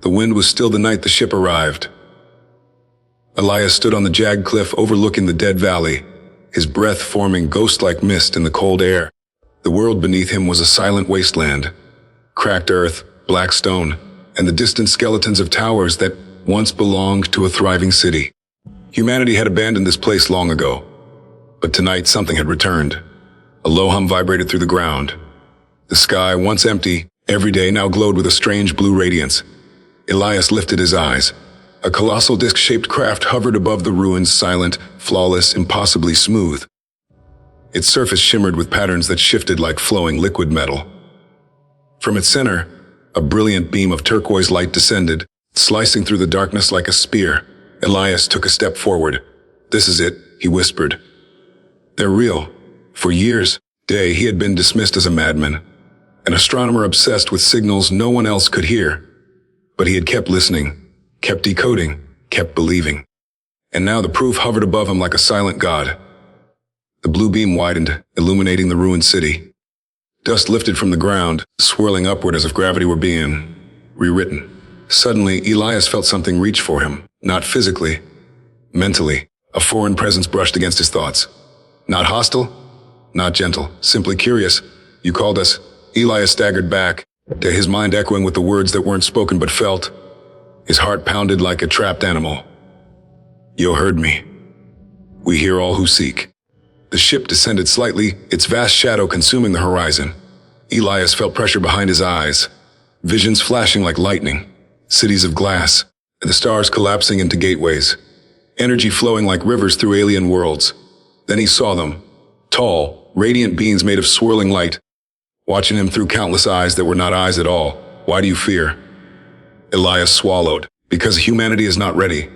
The wind was still the night the ship arrived. Elias stood on the jagged cliff overlooking the dead valley, his breath forming ghost-like mist in the cold air. The world beneath him was a silent wasteland. Cracked earth, black stone, and the distant skeletons of towers that once belonged to a thriving city. Humanity had abandoned this place long ago, but tonight something had returned. A low hum vibrated through the ground. The sky, once empty, every day now glowed with a strange blue radiance. Elias lifted his eyes. A colossal disc-shaped craft hovered above the ruins, silent, flawless, impossibly smooth. Its surface shimmered with patterns that shifted like flowing liquid metal. From its center, a brilliant beam of turquoise light descended, slicing through the darkness like a spear. Elias took a step forward. "This is it," he whispered. "They're real." For years, he had been dismissed as a madman, an astronomer obsessed with signals no one else could hear. But he had kept listening, kept decoding, kept believing. And now the proof hovered above him like a silent god. The blue beam widened, illuminating the ruined city. Dust lifted from the ground, swirling upward as if gravity were being rewritten. Suddenly, Elias felt something reach for him, not physically, mentally. A foreign presence brushed against his thoughts. Not hostile, not gentle, simply curious. "You called us." Elias staggered back, his mind echoing with the words that weren't spoken but felt. His heart pounded like a trapped animal. "You heard me. We hear all who seek." The ship descended slightly, its vast shadow consuming the horizon. Elias felt pressure behind his eyes, visions flashing like lightning, cities of glass, and the stars collapsing into gateways, energy flowing like rivers through alien worlds. Then he saw them, tall, radiant beings made of swirling light, watching him through countless eyes that were not eyes at all. "Why do you fear?" Elias swallowed. "Because humanity is not ready."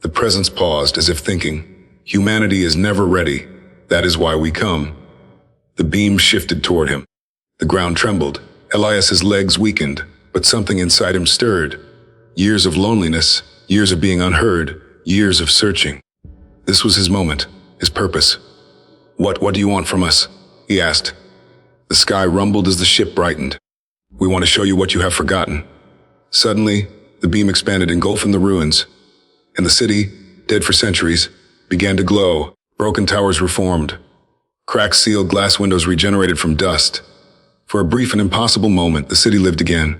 The presence paused as if thinking, "Humanity is never ready. That is why we come." The beam shifted toward him. The ground trembled. Elias's legs weakened, but something inside him stirred. Years of loneliness, years of being unheard, years of searching. This was his moment, his purpose. What do you want from us?" he asked. The sky rumbled as the ship brightened. "We want to show you what you have forgotten." Suddenly, the beam expanded, engulfing the ruins, and the city, dead for centuries, began to glow. Broken towers reformed. Cracked sealed glass windows regenerated from dust. For a brief and impossible moment, the city lived again.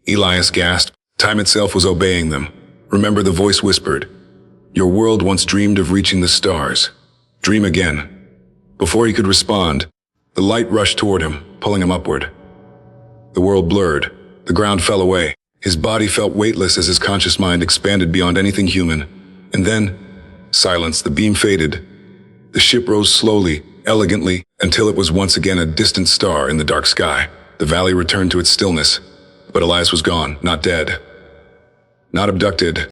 Elias gasped. Time itself was obeying them. Remember, the voice whispered, "Your world once dreamed of reaching the stars. Dream again." Before he could respond, the light rushed toward him, pulling him upward. The world blurred. The ground fell away. His body felt weightless as his conscious mind expanded beyond anything human. And then, silence. The beam faded. The ship rose slowly, elegantly, until it was once again a distant star in the dark sky. The valley returned to its stillness. But Elias was gone, not dead, not abducted,